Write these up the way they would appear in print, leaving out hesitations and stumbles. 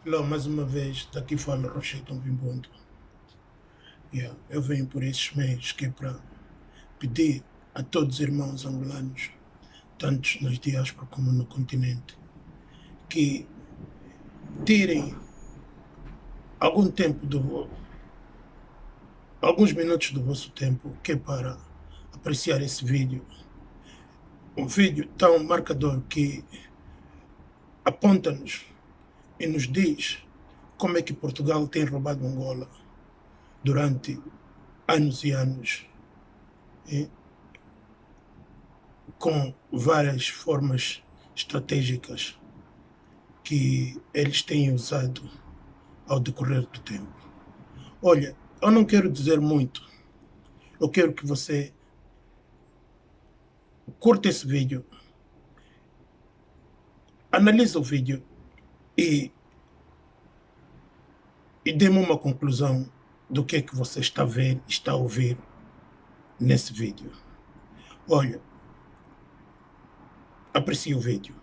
Hello, mais uma vez, daqui fala Rocheton Vimbondo. Eu venho por esses meios que é para pedir a todos os irmãos angolanos, tanto nas diásporas como no continente, que tirem algum tempo alguns minutos do vosso tempo, que é para apreciar esse vídeo. Um vídeo tão marcador que aponta-nos e nos diz como é que Portugal tem roubado Angola durante anos e anos, com várias formas estratégicas que eles têm usado ao decorrer do tempo. Olha, eu não quero dizer muito, eu quero que você curta esse vídeo, analise o vídeo e dê-me uma conclusão do que é que você está a ver, está a ouvir nesse vídeo. Olha, aprecie o vídeo.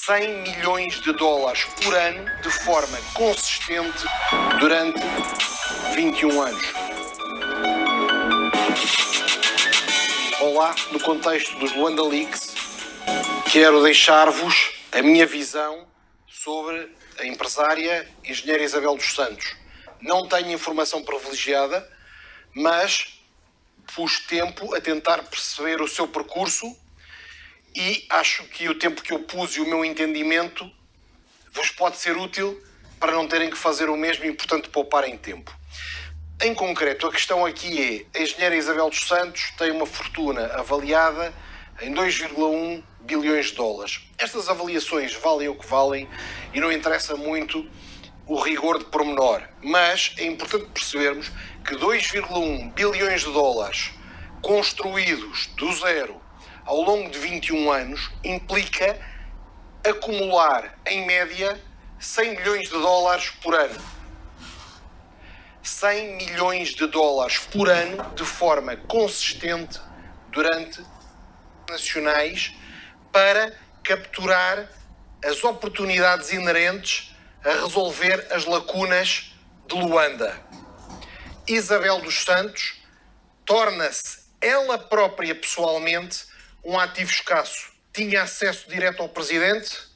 $100 milhões por ano de forma consistente durante 21 anos. Olá, no contexto dos Luanda Leaks, quero deixar-vos a minha visão sobre a empresária engenheira Isabel dos Santos. Não tenho informação privilegiada, mas pus tempo a tentar perceber o seu percurso e acho que o tempo que eu pus e o meu entendimento vos pode ser útil para não terem que fazer o mesmo e, portanto, pouparem tempo. Em concreto, a questão aqui é: a engenheira Isabel dos Santos tem uma fortuna avaliada em 2,1 bilhões de dólares. Estas avaliações valem o que valem e não interessa muito o rigor de pormenor, mas é importante percebermos que 2,1 bilhões de dólares construídos do zero ao longo de 21 anos implica acumular, em média, 100 milhões de dólares por ano. 100 milhões de dólares por ano de forma consistente durante nacionais para capturar as oportunidades inerentes a resolver as lacunas de Luanda. Isabel dos Santos torna-se ela própria pessoalmente um ativo escasso. Tinha acesso direto ao presidente,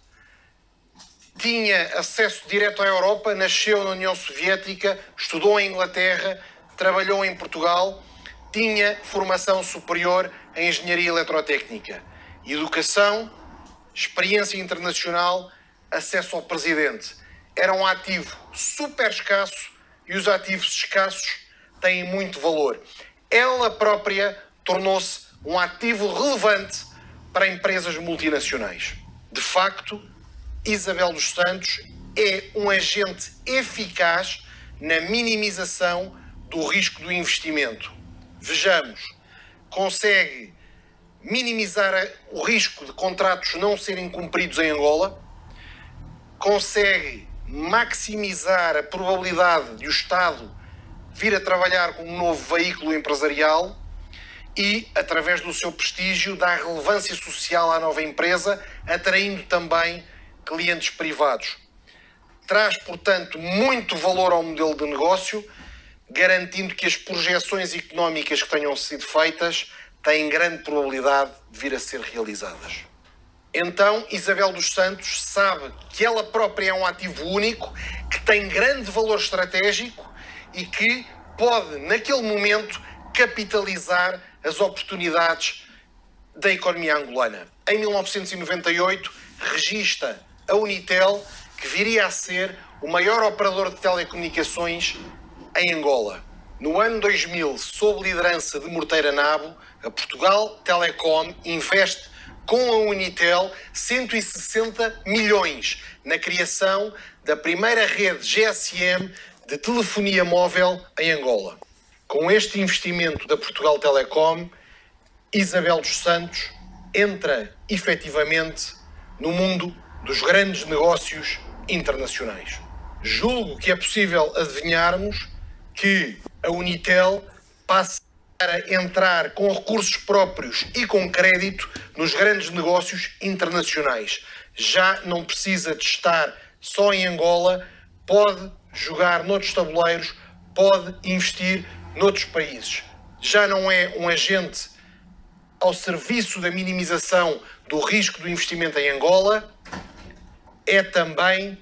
tinha acesso direto à Europa, nasceu na União Soviética, estudou em Inglaterra, trabalhou em Portugal, tinha formação superior em engenharia eletrotécnica, educação, experiência internacional, acesso ao presidente. Era um ativo super escasso e os ativos escassos têm muito valor. Ela própria tornou-se um ativo relevante para empresas multinacionais. De facto, Isabel dos Santos é um agente eficaz na minimização do risco do investimento. Vejamos, consegue minimizar o risco de contratos não serem cumpridos em Angola, consegue maximizar a probabilidade de o Estado vir a trabalhar com um novo veículo empresarial e, através do seu prestígio, dá relevância social à nova empresa, atraindo também clientes privados. Traz, portanto, muito valor ao modelo de negócio, garantindo que as projeções económicas que tenham sido feitas têm grande probabilidade de vir a ser realizadas. Então, Isabel dos Santos sabe que ela própria é um ativo único, que tem grande valor estratégico e que pode, naquele momento, capitalizar as oportunidades da economia angolana. Em 1998, registra a Unitel, que viria a ser o maior operador de telecomunicações em Angola. No ano 2000, sob liderança de Morteira Nabo, a Portugal Telecom investe com a Unitel 160 milhões na criação da primeira rede GSM de telefonia móvel em Angola. Com este investimento da Portugal Telecom, Isabel dos Santos entra efetivamente no mundo dos grandes negócios internacionais. Julgo que é possível adivinharmos que a Unitel passa para entrar com recursos próprios e com crédito nos grandes negócios internacionais. Já não precisa de estar só em Angola, pode jogar noutros tabuleiros, pode investir noutros países. Já não é um agente ao serviço da minimização do risco do investimento em Angola, é também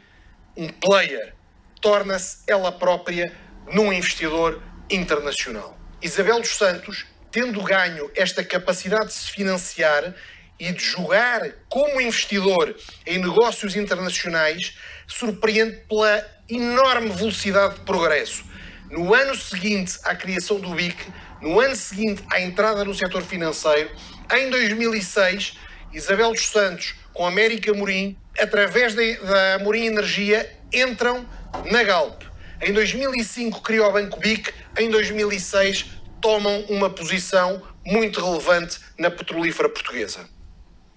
um player. Torna-se ela própria num investidor internacional. Isabel dos Santos, tendo ganho esta capacidade de se financiar e de jogar como investidor em negócios internacionais, surpreende pela enorme velocidade de progresso. No ano seguinte à criação do BIC, no ano seguinte à entrada no setor financeiro, em 2006, Isabel dos Santos, com América Morim, através da Morim Energia, entram na Galp. Em 2005 criou o Banco BIC, em 2006 tomam uma posição muito relevante na petrolífera portuguesa.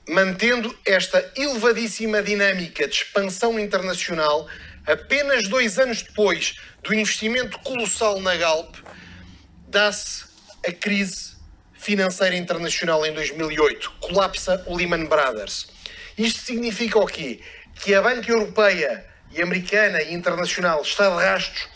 Mantendo esta elevadíssima dinâmica de expansão internacional, apenas 2 anos depois do investimento colossal na Galp, dá-se a crise financeira internacional em 2008. Colapsa o Lehman Brothers. Isto significa o quê? Que a banca europeia e americana e internacional está de rastros,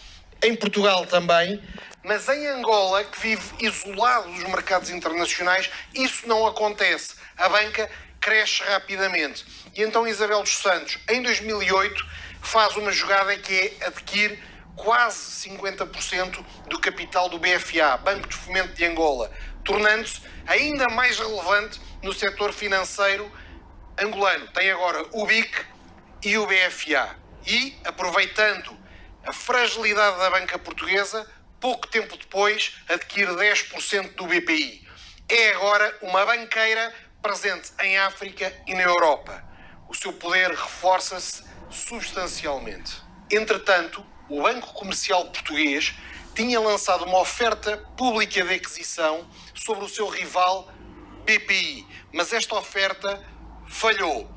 em Portugal também, mas em Angola, que vive isolado dos mercados internacionais, isso não acontece. A banca cresce rapidamente. E então Isabel dos Santos, em 2008, faz uma jogada que é adquirir quase 50% do capital do BFA, Banco de Fomento de Angola, tornando-se ainda mais relevante no setor financeiro angolano. Tem agora o BIC e o BFA. E, aproveitando a fragilidade da banca portuguesa, pouco tempo depois adquire 10% do BPI. É agora uma banqueira presente em África e na Europa. O seu poder reforça-se substancialmente. Entretanto, o Banco Comercial Português tinha lançado uma oferta pública de aquisição sobre o seu rival BPI, mas esta oferta falhou.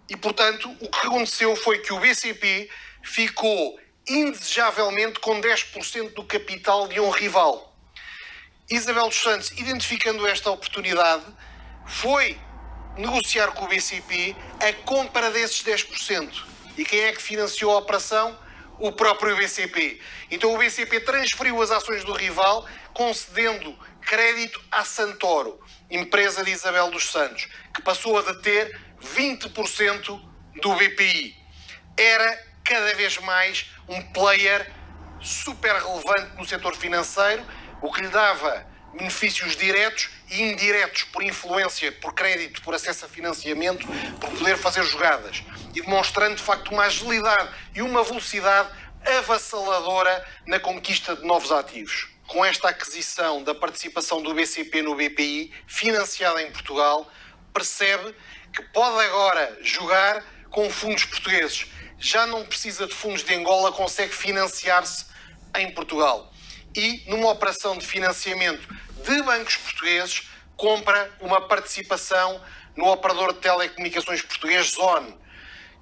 E, portanto, o que aconteceu foi que o BCP ficou indesejavelmente com 10% do capital de um rival. Isabel dos Santos, identificando esta oportunidade, foi negociar com o BCP a compra desses 10%. E quem é que financiou a operação? O próprio BCP. Então o BCP transferiu as ações do rival, concedendo crédito à Santoro, empresa de Isabel dos Santos, que passou a deter 20% do BPI. Era cada vez mais um player super relevante no setor financeiro, o que lhe dava benefícios diretos e indiretos por influência, por crédito, por acesso a financiamento, por poder fazer jogadas. E demonstrando, de facto, uma agilidade e uma velocidade avassaladora na conquista de novos ativos. Com esta aquisição da participação do BCP no BPI, financiada em Portugal, percebe que pode agora jogar com fundos portugueses. Já não precisa de fundos de Angola, consegue financiar-se em Portugal. E, numa operação de financiamento de bancos portugueses, compra uma participação no operador de telecomunicações português Zone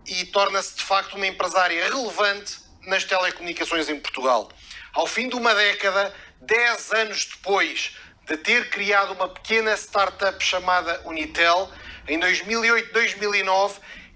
e torna-se, de facto, uma empresária relevante nas telecomunicações em Portugal. Ao fim de uma década, 10 anos depois de ter criado uma pequena startup chamada Unitel, em 2008-2009,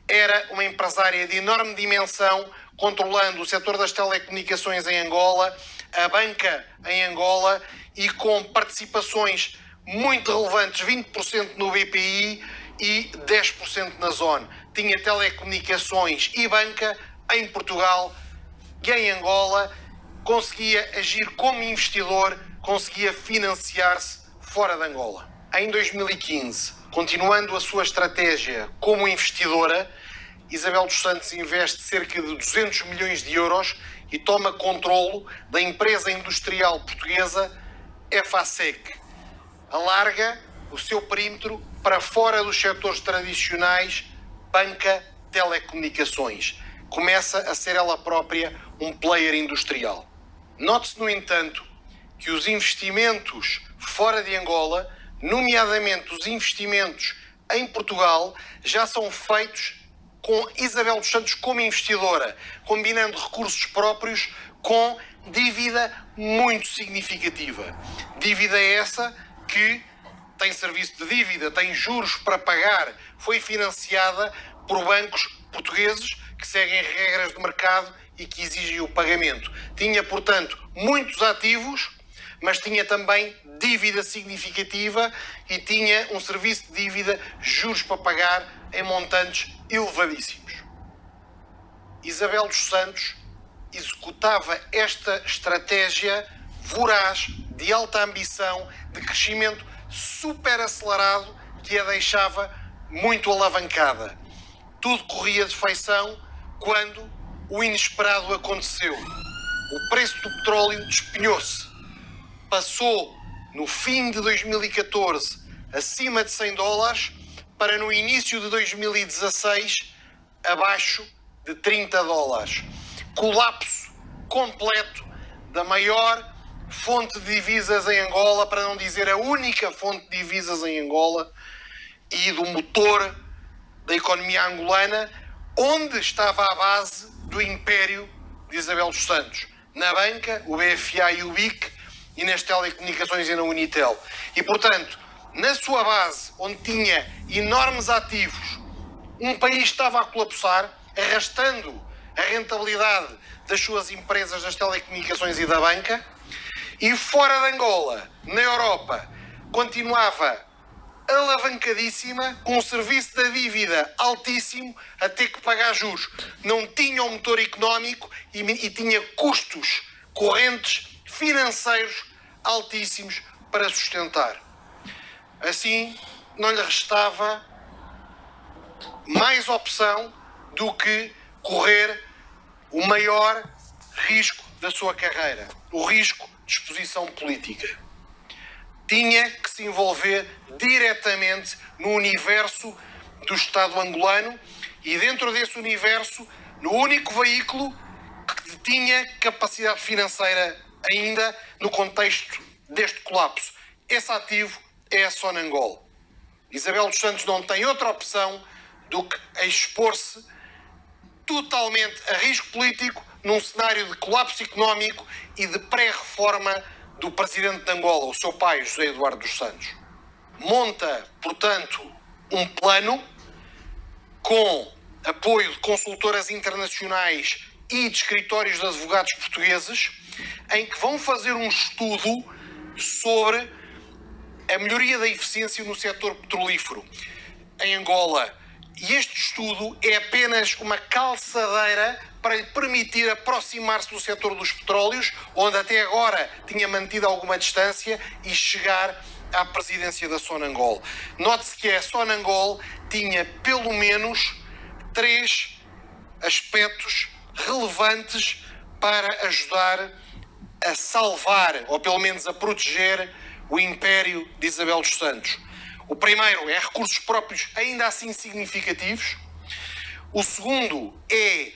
era uma empresária de enorme dimensão, controlando o setor das telecomunicações em Angola, a banca em Angola e com participações muito relevantes, 20% no BPI e 10% na Zone. Tinha telecomunicações e banca em Portugal e em Angola, conseguia agir como investidor, conseguia financiar-se fora de Angola. Em 2015, continuando a sua estratégia como investidora, Isabel dos Santos investe cerca de 200 milhões de euros e toma controlo da empresa industrial portuguesa EFASEC. Alarga o seu perímetro para fora dos setores tradicionais, banca, telecomunicações. Começa a ser ela própria um player industrial. Note-se, no entanto, que os investimentos fora de Angola, nomeadamente os investimentos em Portugal, já são feitos com Isabel dos Santos como investidora, combinando recursos próprios com dívida muito significativa. Dívida essa que tem serviço de dívida, tem juros para pagar, foi financiada por bancos portugueses que seguem regras de mercado e que exigem o pagamento. Tinha, portanto, muitos ativos, mas tinha também dívida significativa e tinha um serviço de dívida, juros para pagar em montantes elevadíssimos. Isabel dos Santos executava esta estratégia voraz, de alta ambição, de crescimento super acelerado, que a deixava muito alavancada. Tudo corria de feição quando o inesperado aconteceu. O preço do petróleo despenhou-se. Passou, no fim de 2014, acima de $100, para no início de 2016, abaixo de $30. Colapso completo da maior fonte de divisas em Angola, para não dizer a única fonte de divisas em Angola, e do motor da economia angolana, onde estava a base do império de Isabel dos Santos. Na banca, o BFA e o BIC, e nas telecomunicações e na Unitel. E, portanto, na sua base, onde tinha enormes ativos, um país estava a colapsar, arrastando a rentabilidade das suas empresas das telecomunicações e da banca, e fora de Angola, na Europa, continuava alavancadíssima, com um serviço da dívida altíssimo, a ter que pagar juros. Não tinha um motor económico e tinha custos correntes financeiros altíssimos para sustentar. Assim, não lhe restava mais opção do que correr o maior risco da sua carreira, o risco de exposição política. Tinha que se envolver diretamente no universo do Estado angolano e, dentro desse universo, no único veículo que tinha capacidade financeira ainda no contexto deste colapso. Esse ativo é a Sonangol. Isabel dos Santos não tem outra opção do que expor-se totalmente a risco político num cenário de colapso económico e de pré-reforma do presidente de Angola, o seu pai, José Eduardo dos Santos. Monta, portanto, um plano com apoio de consultoras internacionais e de escritórios de advogados portugueses, em que vão fazer um estudo sobre a melhoria da eficiência no setor petrolífero em Angola. E este estudo é apenas uma calçadeira para lhe permitir aproximar-se do setor dos petróleos, onde até agora tinha mantido alguma distância, e chegar à presidência da Sonangol. Note-se que a Sonangol tinha pelo menos 3 aspectos relevantes para ajudar a salvar, ou pelo menos a proteger, o império de Isabel dos Santos. O primeiro é recursos próprios ainda assim significativos. O segundo é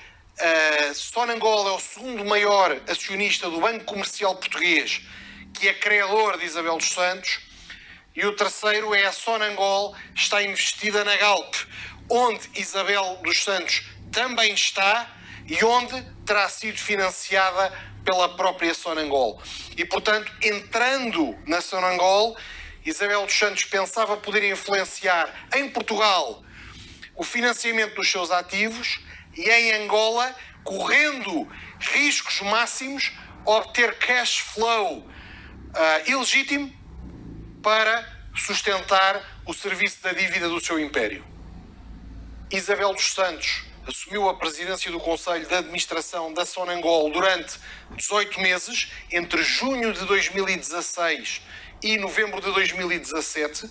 Sonangol é o segundo maior acionista do Banco Comercial Português, que é credor de Isabel dos Santos. E o terceiro é a Sonangol está investida na Galp, onde Isabel dos Santos também está e onde terá sido financiada pela própria Sonangol. E, portanto, entrando na Sonangol, Isabel dos Santos pensava poder influenciar em Portugal o financiamento dos seus ativos e em Angola, correndo riscos máximos, obter cash flow ilegítimo para sustentar o serviço da dívida do seu império. Isabel dos Santos assumiu a presidência do Conselho de Administração da Sonangol durante 18 meses, entre junho de 2016 e novembro de 2017.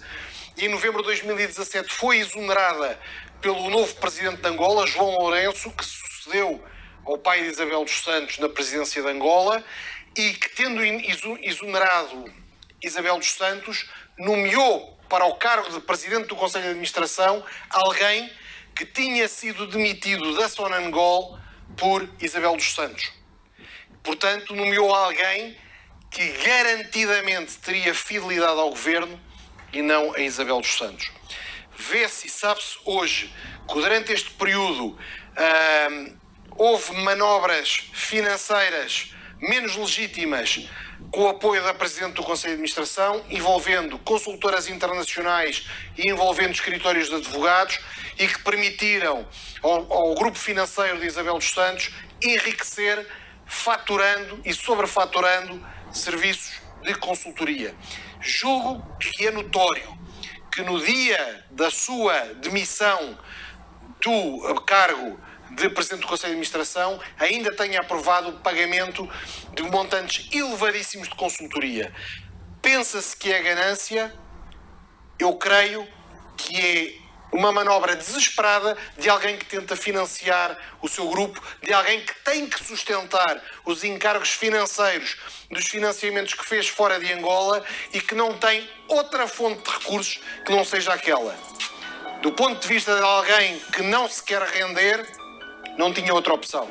E em novembro de 2017 foi exonerada pelo novo presidente de Angola, João Lourenço, que sucedeu ao pai de Isabel dos Santos na presidência de Angola, e que, tendo exonerado Isabel dos Santos, nomeou para o cargo de presidente do Conselho de Administração alguém que tinha sido demitido da Sonangol por Isabel dos Santos. Portanto, nomeou alguém que garantidamente teria fidelidade ao governo e não a Isabel dos Santos. Vê-se e sabe-se hoje que durante este período houve manobras financeiras menos legítimas, com o apoio da Presidente do Conselho de Administração, envolvendo consultoras internacionais e envolvendo escritórios de advogados, e que permitiram ao grupo financeiro de Isabel dos Santos enriquecer, faturando e sobrefaturando serviços de consultoria. Julgo que é notório que no dia da sua demissão do cargo de Presidente do Conselho de Administração ainda tenha aprovado o pagamento de montantes elevadíssimos de consultoria. Pensa-se que é ganância, eu creio que é uma manobra desesperada de alguém que tenta financiar o seu grupo, de alguém que tem que sustentar os encargos financeiros dos financiamentos que fez fora de Angola e que não tem outra fonte de recursos que não seja aquela. Do ponto de vista de alguém que não se quer render, não tinha outra opção.